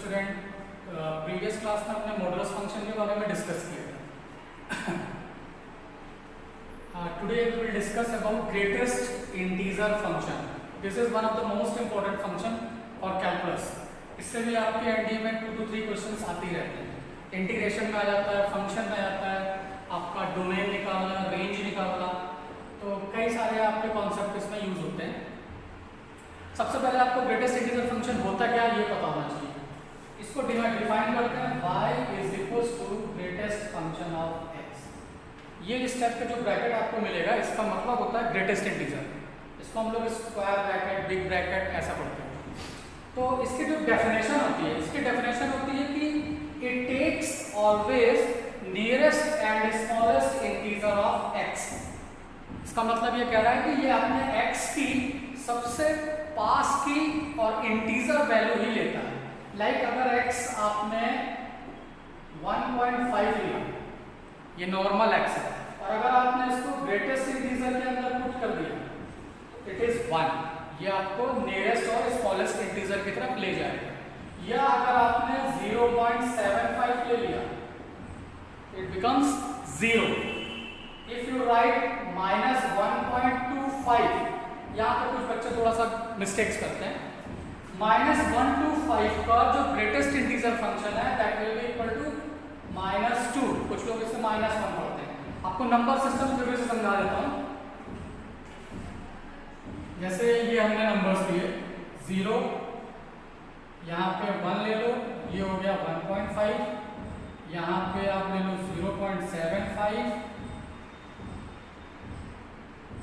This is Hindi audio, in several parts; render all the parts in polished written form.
स्टूडेंट, प्रीवियस क्लास में अपने मॉडुलस फंक्शन के बारे में डिस्कस किया था. Today we will discuss about greatest integer function. This is one of the most important function for calculus. इससे भी आपके एनडीए में 2 to 3 क्वेश्चंस आते ही रहते हैं. इंटीग्रेशन में आ जाता है, फंक्शन में आ जाता है, आपका डोमेन निकालना, रेंज निकालना, तो कई सारे आपके कॉन्सेप्ट इसमें यूज होते हैं. सबसे पहले आपको ग्रेटेस्ट इंटीजर फंक्शन होता क्या है ये पता होना चाहिए. इसको डिफाइन करते हैं y is equals to greatest function of x. ये इस टाइप का जो ब्रैकेट आपको मिलेगा इसका मतलब होता है ग्रेटेस्ट इंटीजर. इसको हम लोग स्क्वायर ब्रैकेट, बिग ब्रैकेट ऐसा पढ़ते हैं. तो इसकी जो डेफिनेशन होती है, इसकी डेफिनेशन होती है कि it takes always nearest and smallest integer of x. इसका मतलब ये कह रहा है कि ये अपने x की सबसे पास की और इंटीजर वैल्यू ही लेता है. लाइक अगर x आपने 1.5 लिया, ये नॉर्मल x है, और अगर आपने इसको ग्रेटेस्ट इंटीजर के अंदर पुट कर दिया, इट इज 1. ये आपको नियरेस्ट और स्मॉलेस्ट इंटीजर की तरफ ले जाएगा. या अगर आपने 0.75 ले लिया, it becomes 0. If you right -1.25, यहाँ पे कुछ बच्चे थोड़ा सा मिस्टेक्स करते हैं. -125 का जो ग्रेटेस्ट इंटीजर फंक्शन है that will be equal to -2. कुछ लोग इसे -1 पढ़ते हैं. आपको नंबर सिस्टम फिर से समझा देता हूँ. जैसे ये हमने नंबर्स लिए 0, यहाँ पे 1 ले लो, ये हो गया 1.5, यहाँ पे आप ले लो 0.75,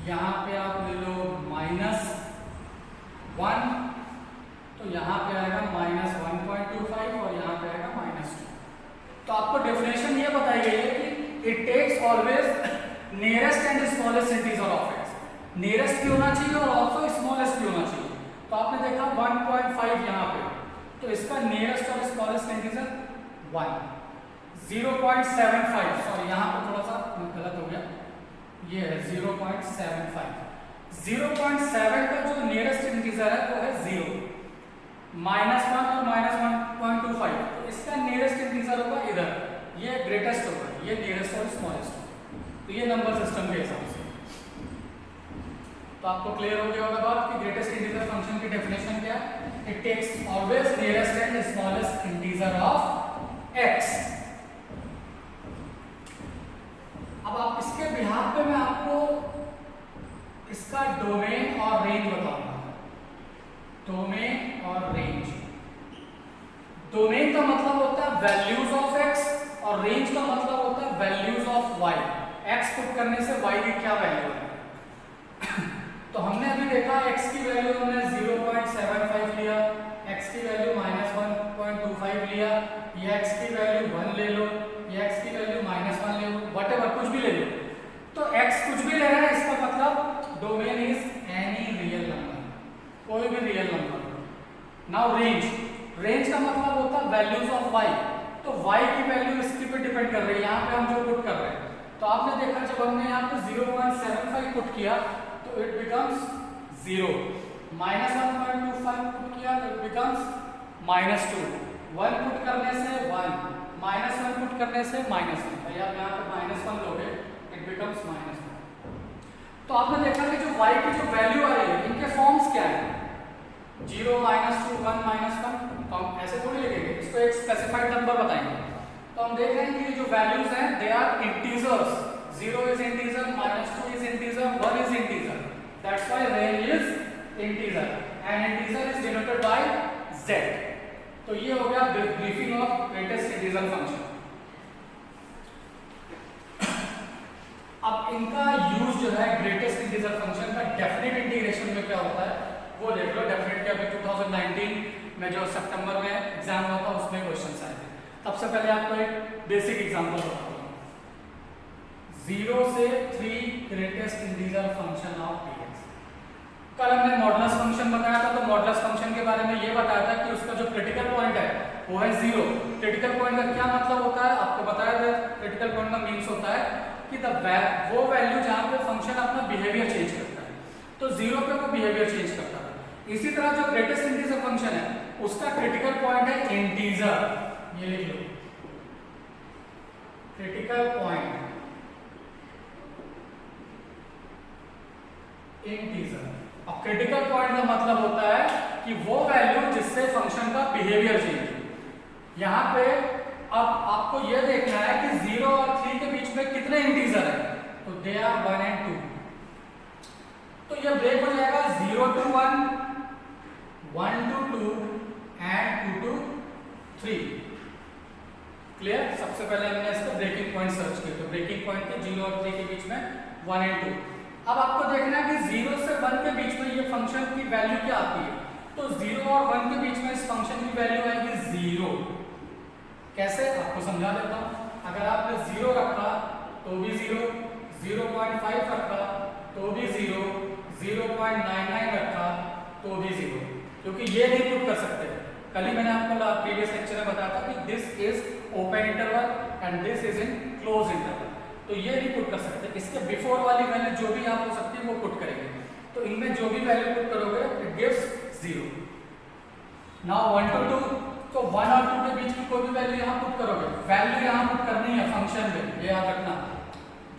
यहाँ पे आप ले लो -1, तो यहाँ पे आएगा -1.25 और यहाँ पे आएगा -2. तो आपको डेफिनेशन ये बताई गई है कि it takes always nearest and smallest integer of x. Nearest भी होना चाहिए और ऑल्सो स्मॉलेस्ट भी होना चाहिए. तो आपने देखा 1.5 यहाँ पे, तो इसका नियरेस्ट और स्मॉलेस्ट इंटीजर 1. 0.75, सॉरी यहाँ पे थोड़ा सा गलत हो गया, ये है 0.75. 0.7 का जो नियरेस्ट इंटीजर है वो है 0. -1 और -1.25, तो इसका नियरेस्ट इंटीजर होगा इधर, ये ग्रेटेस्ट होगा, ये नियरेस्ट और स्मॉलेस्ट होगा. तो ये नंबर सिस्टम के हिसाब से. तो आपको क्लियर हो गया होगा बात कि ग्रेटेस्ट इंटीजर फंक्शन की डेफिनेशन क्या है. It takes always nearest and smallest integer of x. अब आप इसके बिहाफ पे मैं आपको इसका डोमेन और रेंज बताऊंगा. डोमेन और रेंज. डोमेन का मतलब होता है वैल्यूज ऑफ x और रेंज का मतलब होता है values of y. x put करने से y की क्या वैल्यू है. तो हमने अभी देखा x की वैल्यू हमने 0.75 लिया, x की वैल्यू -1.25 लिया, ये x की वैल्यू 1 ले लो, ये x की वैल्यू -1 ले लो, व्हाटएवर कुछ भी ले लो. तो x कुछ भी ले रहा है, इसका मतलब domain is any real number, कोई भी real number. Now range. Range का मतलब होता है वैल्यूज ऑफ y. तो y की वैल्यू इसके पे डिपेंड कर रही है, यहाँ पे हम जो पुट कर रहे हैं. तो आपने देखा जब हमने यहाँ पे 0.75 पुट किया तो इट बिकम्स 0. -1.25 पुट किया तो इट बिकम्स -2. 1 पुट करने से 1, -1 पुट करने से -1. भैया आप यहाँ पे -1 लोगे, इट बिकम्स -1. तो आपने देखा कि जो y की जो वैल्यू आ रही है, इनके फॉर्म्स क्या है. 0, -2, 1, -1. तो हम ऐसे थोड़ी लिखेंगे, इसको एक स्पेसिफाइड नंबर बताएंगे. तो हम देख रहे हैं कि ये जो वैल्यूज हैं they are integers. 0 is integer, -2 is integer, 1 is integer. That's why range is integer and integer is denoted by z. तो ये हो गया briefing of greatest integer function. अब इनका यूज जो है ग्रेटेस्ट इंटीजर फंक्शन का डेफिनेट इंटीग्रेशन में क्या होता है वो देख लो. डेफिनेट के अभी 2019 में जो सितंबर में एग्जाम हुआ था उसमें क्वेश्चंस आए थे. सबसे पहले आपको एक बेसिक एग्जांपल बताता हूँ. 0 से 3 greatest integer function of dx. कल हमने मॉडुलस फंक्शन बताया था, तो मॉडुलस फंक्शन के बारे में ये बताया था कि उसका जो क्रिटिकल पॉइंट है वो है 0. क्रिटिकल पॉइंट का क्या मतलब होता है आपको बताया था. क्रिटिकल पॉइंट का मीन्स होता है कि वो वैल्यू जहाँ पे फंक्शन अपना बिहेवियर चेंज करता है. तो 0 पे वो बिहेवियर चेंज करता है. इसी तरह जो ग्रेटेस्ट इंटीजर फंक्शन है उसका क्रिटिकल पॉइंट है इंटीजर, ये लिख लो क्रिटिकल पॉइंट इंटीजर। अब क्रिटिकल पॉइंट का मतलब होता है कि वो वैल्यू जिससे फंक्शन का बिहेवियर चेंज हो। यहां पे अब आपको यह देखना है कि 0 और 3 के बीच में कितने इंटीजर है, तो दे आर 1 and 2, तो यह ब्रेक हो जाएगा 0 to 1, 1 to 2 and 2 to 3। Clear? सबसे पहले हमने इसका ब्रेकिंग पॉइंट सर्च किया, तो ब्रेकिंग पॉइंट थे 0 और 3 के बीच में 1 and 2। अब आपको देखना है कि 0 से 1 के बीच में ये फंक्शन की वैल्यू क्या आती है, तो 0 और 1 के बीच में इस फंक्शन की वैल्यू आएगी 0। कैसे, आपको समझा देता हूं। अगर आपने 0 रखा तो भी 0, 0.5 रखा तो भी 0, 0.99 रखा तो भी 0, क्योंकि ये नहीं पुट कर सकते। कल ही मैंने आपको प्रीवियस लेक्चर में बताया था कि this is open interval and this is in close interval, तो ये नहीं पुट कर सकते। इसके बिफोर वाली वैल्यू जो भी यहाँ हो सकती है वो पुट करेंगे, तो इनमें जो भी वैल्यू पुट करोगे इट गिव्स 0। नाउ 1 to 2, तो 1 और 2 के बीच की कोई भी वैल्यू यहाँ पुट करोगे, वैल्यू यहाँ पुट करनी है फंक्शन में, ये याद रखना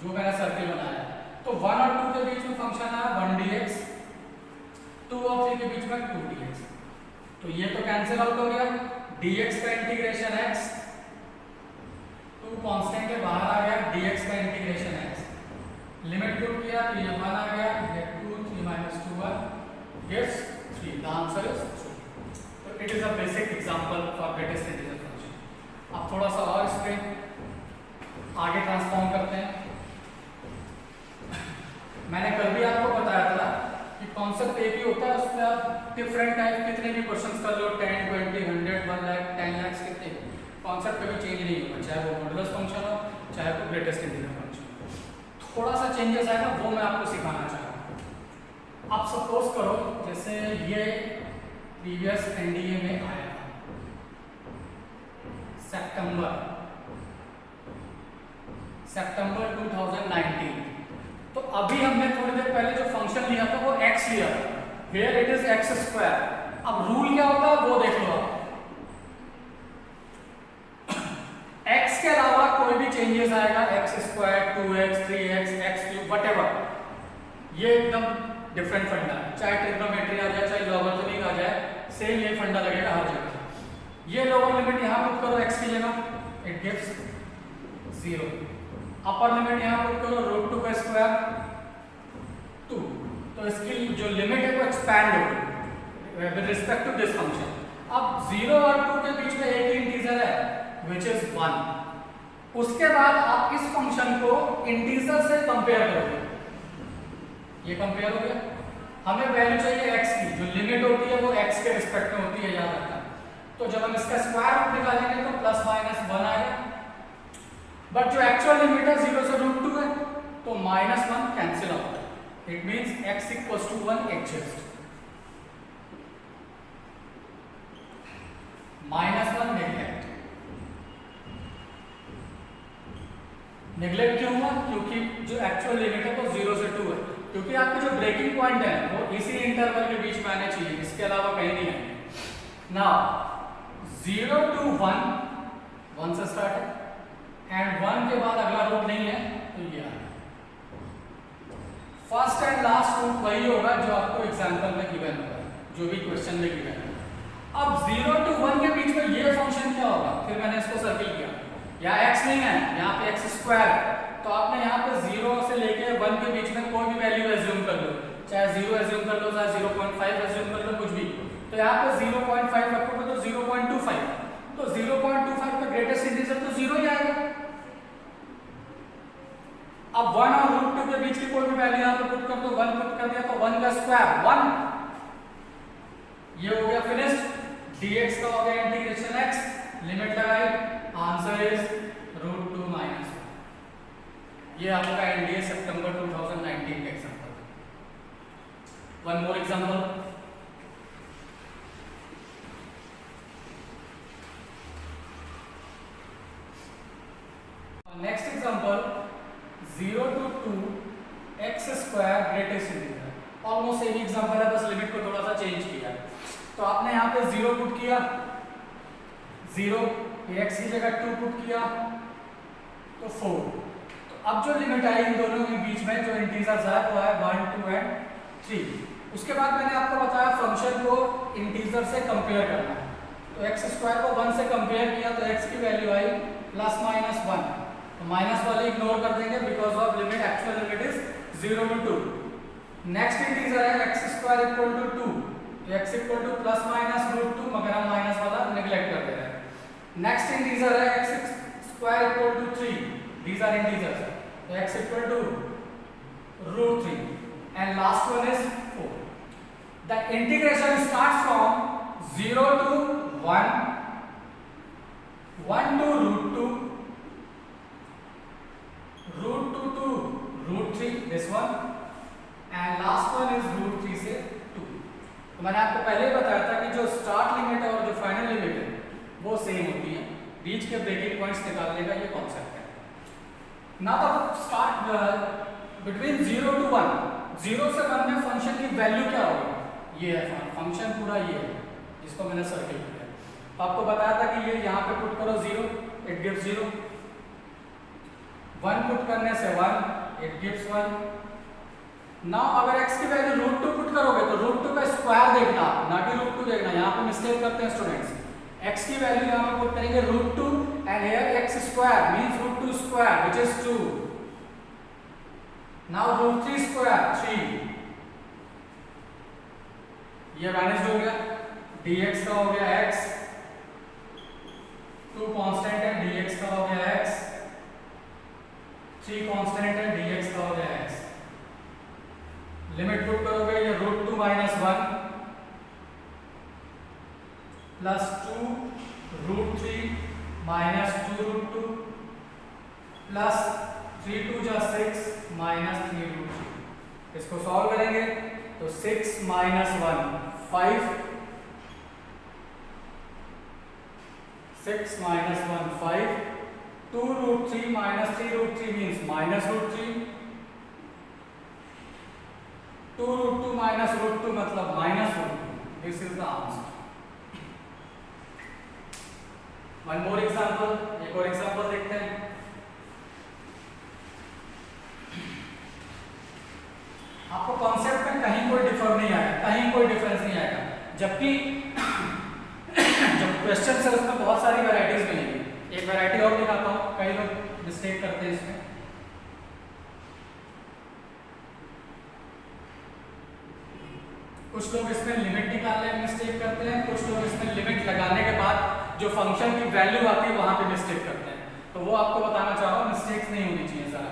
जो मैंने सर्किल बनाया है। तो 1 और 2 के बीच में फंक्शन है 1dx, 2 और 3 के बीच में 2dx, तो ये तो कैंसिल आउट हो गया। dx का इंटीग्रेशन x, 2 कांस्टेंट के बाहर आ गया, dx का इंटीग्रेशन x, लिमिट पुट किया तो ये 1 आ गया, 2 3 - 2 1 gives 3, द आंसर इज 3। तो it is a basic example for greatest integer function. अब थोड़ा सा और इस पे आगे ट्रांसफॉर्म करते हैं। मैंने कल भी आपको बताया था कि कॉन्सेप्ट एक ही होता है, उसमें आप डिफरेंट टाइप कितने भी क्वेश्चंस कर लो, 10 20 100 1 लाख 10 लाख कितने, कॉन्सेप्ट कभी चेंज नहीं होगा, चाहे वो मॉडुलस फंक्शन हो चाहे वो ग्रेटेस्ट इंटीजर फंक्शन। थोड़ा सा चेंजेस आएगा, वो मैं आपको सिखाना चाह रहा हूँ। आप सपोज करो जैसे ये प्रीवियस एनडीए में आया था सितंबर 2019, तो अभी हमने थोड़ी देर पहले जो फंक्शन लिया था वो x लिया था, here it is x square. अब रूल क्या होता है वो देख लो आप, x के अलावा कोई भी चेंजेस आएगा, x square 2x 3x x cube whatever, ये एकदम डिफरेंट फंडा है, चाहे ट्रिग्नोमेट्री आ जाए चाहे लॉगरिथमिक आ जाए, सेम ये फंडा लगेगा हर जगह। ये लोअर लिमिट यहां पुट करो x की जगह, इट गिव्स 0, अपर लिमिट यहां पुट करो √2 का स्क्वायर 2, तो इसकी जो लिमिट है वो एक्सपैंड होगी with respect to this function. अब 0 और 2 के बीच में एक ही इंटीजर है व्हिच इज 1, उसके बाद आप इस फंक्शन को इंटीजर से कंपेयर करोगे, ये कंपेयर हो गया। हमें वैल्यू चाहिए x की, जो लिमिट होती है वो x के रिस्पेक्ट में होती है, याद रखना। तो जब हम इसका स्क्वायर रूट निकालेंगे तो ±1 आएगा, बट जो एक्चुअल लिमिट है 0 से √2 है, तो -1 cancel out, it means x = 1 exist, -1 neglect क्यों हुआ, क्योंकि जो एक्चुअल लिमिट है वो 0 से 2 है, क्योंकि आपके जो ब्रेकिंग पॉइंट है वो इसी इंटरवल के बीच में आने चाहिए, इसके अलावा कहीं नहीं आएंगे। नाउ 0 to 1 से स्टार्ट है, एंड 1 के बाद अगला रूट नहीं है, तो ये आएगा। फर्स्ट एंड लास्ट रूट वही होगा जो आपको एग्जांपल में गिवन होगा, जो भी क्वेश्चन में गिवन है। अब 0 to 1 के बीच में ये फंक्शन क्या होगा, फिर मैंने इसको सर्किल किया, यहाँ x नहीं है, यहाँ पे x स्क्वायर है, तो आपने यहाँ पे 0 से लेके 1 के बीच में कोई भी वैल्यू एज्यूम कर लो, चाहे 0 एज्यूम कर लो, चाहे 0.5 एज्यूम कर लो, कुछ भी। तो यहाँ पे 0.5 रखोगे तो 0.25, तो 0.25 का ग्रेटेस्ट इंटीजर तो 0 ही आएगा। अब 1 और √2 के बीच की कोई भी वैल्यू यहाँ पे पुट कर दो, 1 पुट कर दिया तो 1 का स्क्वायर 1, ये हो गया फिनिश्ड। dx का हो गया इंटीग्रेशन x, लिमिट लगाई, आंसर इज √2 - 1। ये आपका एनडीए सितंबर 2019 का example. One more example, next example 0 to 2 x square greatest integer, almost same example है, बस लिमिट को थोड़ा सा चेंज किया है। तो आपने यहाँ पे 0 पुट किया 0, x की जगह 2 पुट किया तो 4। तो अब जो लिमिट आई इन दोनों के बीच में जो इंटीजर्स है वो है 1, 2 एंड 3। उसके बाद मैंने आपको बताया फंक्शन को इंटीजर से कंपेयर करना है। तो x स्क्वायर को 1 से कंपेयर किया तो x की वैल्यू आई ±1। तो माइनस वाली इग्नोर कर देंगे because of limit actual limit is 0 to 2। Next integer है x स्क्वायर इक्वल टू 2, तो x इक्वल टू ±√2, मगर हम माइनस वाला नेग्लेक्ट कर दे रहे हैं। नेक्स्ट इंटीजर है x square equal to 3, these are integers, तो x equal to √3 and last one is 4. The integration starts from 0 to 1, 1 to √2, √2 to √3, this one, and last one is √3 से 2। तो मैंने आपको पहले ही बताया था कि जो स्टार्ट लिमिट और जो फाइनल लिमिट है वो सेम होती है, बीच के ब्रेकिंग पॉइंट्स निकालने का ये कॉन्सेप्ट है। Now the start between 0 to 1, 0 से 1 में फंक्शन की वैल्यू क्या होगी, ये है फंक्शन पूरा, ये है जिसको मैंने सर्किल किया। तो आपको बताया था कि ये यहाँ पे पुट करो 0, इट गिव्स 0, 1 पुट करने से 1, इट गिव्स 1। नाउ अगर x की वैल्यू √2 पुट करोगे तो √2 का स्क्वायर देखना, ना कि √2 देखना, यहाँ पे मिस्टेक करते हैं स्टूडेंट्स। x की वैल्यू यहाँ पे पुट करेंगे √2 and here x square means √2 square which is 2। Now √3 square 3, ये मैनेज हो गया, dx का हो गया x, 2 कांस्टेंट है dx का हो गया x, 3 कांस्टेंट है dx का हो गया x। लिमिट पुट करोगे ये √2 - 1 प्लस 2 √3 माइनस 2 √2 प्लस 3 2 जा 6 माइनस 3 √3। इसको सॉल्व करेंगे तो 6 - 1 5, 6 - 1 5, 2 √3 माइनस 3 √3 मीन्स माइनस √3, 2 √2 माइनस √2 मतलब minus √2। This is the answer. One more example, एक और एग्जांपल देखते हैं। आपको कॉन्सेप्ट में कहीं कोई डिफर नहीं आएगा, कहीं कोई डिफरेंस नहीं आएगा, जबकि जब क्वेश्चन है उसमें बहुत सारी वैरायटीज मिलेंगी। एक वैरायटी और दिखाता हूँ, कई लोग मिस्टेक करते हैं इसमें। कुछ लोग इसमें लिमिट निकालने में मिस्टेक करते हैं, कुछ लोग इसमें लिमिट लगाने के बाद जो फंक्शन की वैल्यू आती है वहां पे मिस्टेक करते हैं। तो वो आपको बताना चाह रहा हूँ, मिस्टेक्स नहीं होनी चाहिए सारा।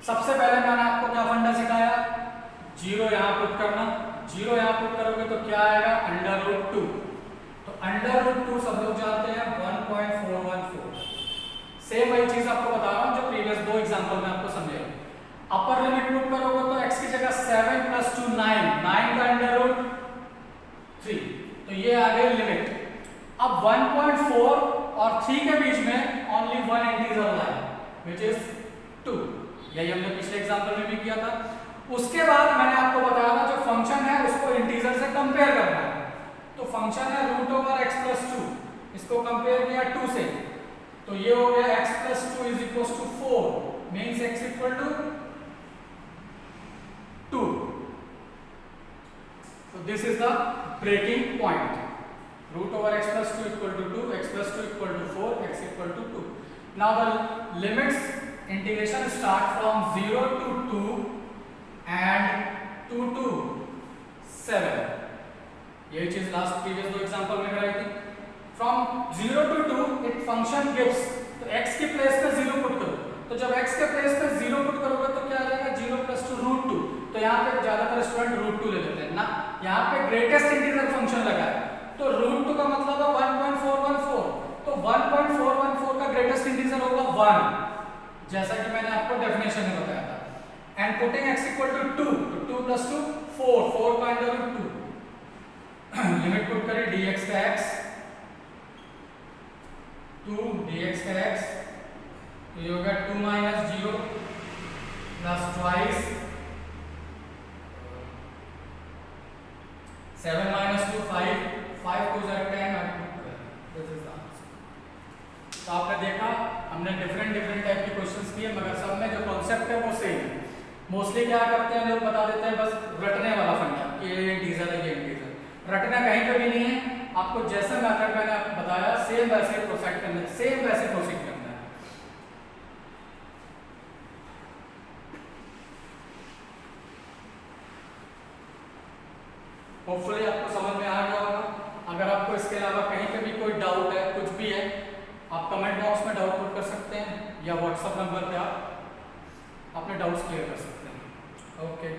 सबसे पहले मैंने आपको क्या फंडा सिखाया, 0 यहाँ पुट करना, 0 यहाँ पुट करोगे तो क्या आएगा √2। तो √2 सब लोग जानते हैं 1.414। सेम वही चीज आपको बता रहा हूँ जो प्रीवियस 2 एग्जांपल में आपको समझाया। अपर लिमिट पुट करोगे तो x की जगह 7 + 2 9, 9 का √3, तो ये आ गई लिमिट। अब 1.4 और 3 के बीच में ओनली वन इंटीजर लाया व्हिच इज 2, यही हमने पिछले एग्जांपल में भी किया था। उसके बाद मैंने आपको बताया था जो फंक्शन है उसको इंटीजर से कंपेयर करना है। तो फंक्शन है √x + 2, इसको कंपेयर किया 2 से, तो ये हो गया x + 2 = 4 means x = 2। So this is the breaking point. √x + 2 = 2, x + 2 = 4, x = 2। Now the limits integration start from 0 to 2 and 2 to 7। यही चीज लास्ट प्रीवियस 2 एग्जांपल में कराई थी। फ्रॉम 0 to 2 एक फंक्शन गिव्स, तो x के प्लेस पे 0 पुट करो, तो जब x के प्लेस पे 0 पुट करोगे तो क्या आ जाएगा 0 + 2 √2। तो यहाँ पे ज्यादातर स्टूडेंट √2 ले लेते हैं ना, यहाँ पे ग्रेटेस्ट इंटीजर फंक्शन लगा है, तो √2 का मतलब है 1.414, तो 1.414 का ग्रेटेस्ट इंटीजर होगा 1, जैसा कि मैंने आपको डेफिनेशन में बताया था। एंड पुटिंग x = 2, तो 2 + 2 4, 4 का √2। लिमिट पुट करें dx का x, 2 dx का x, तो ये होगा 2 - 0 प्लस ट्वाइस 7 - 2 5, 5 2 10 और 2 12, दिस इज द आंसर। तो आपने देखा हमने डिफरेंट टाइप के क्वेश्चंस किए, मगर सब में जो कॉन्सेप्ट है वो सेम है। मोस्टली क्या करते हैं लोग, बता देते हैं बस रटने वाला फंडा कि ये इंटीजर है, ये इंटीजर। रटना कहीं पे भी नहीं है, आपको जैसा मेथड मैंने आपको बताया सेम वैसे प्रोसीड करना है, सेम वैसे प्रोसीड करना है। होपफुली आपको समझ में आ गया होगा। अगर आपको इसके अलावा कहीं पे भी कोई डाउट है, कुछ भी है, आप कमेंट बॉक्स में डाउट पुट कर सकते हैं या व्हाट्सएप नंबर पे आप अपने डाउट्स क्लियर कर सकते हैं। ओके।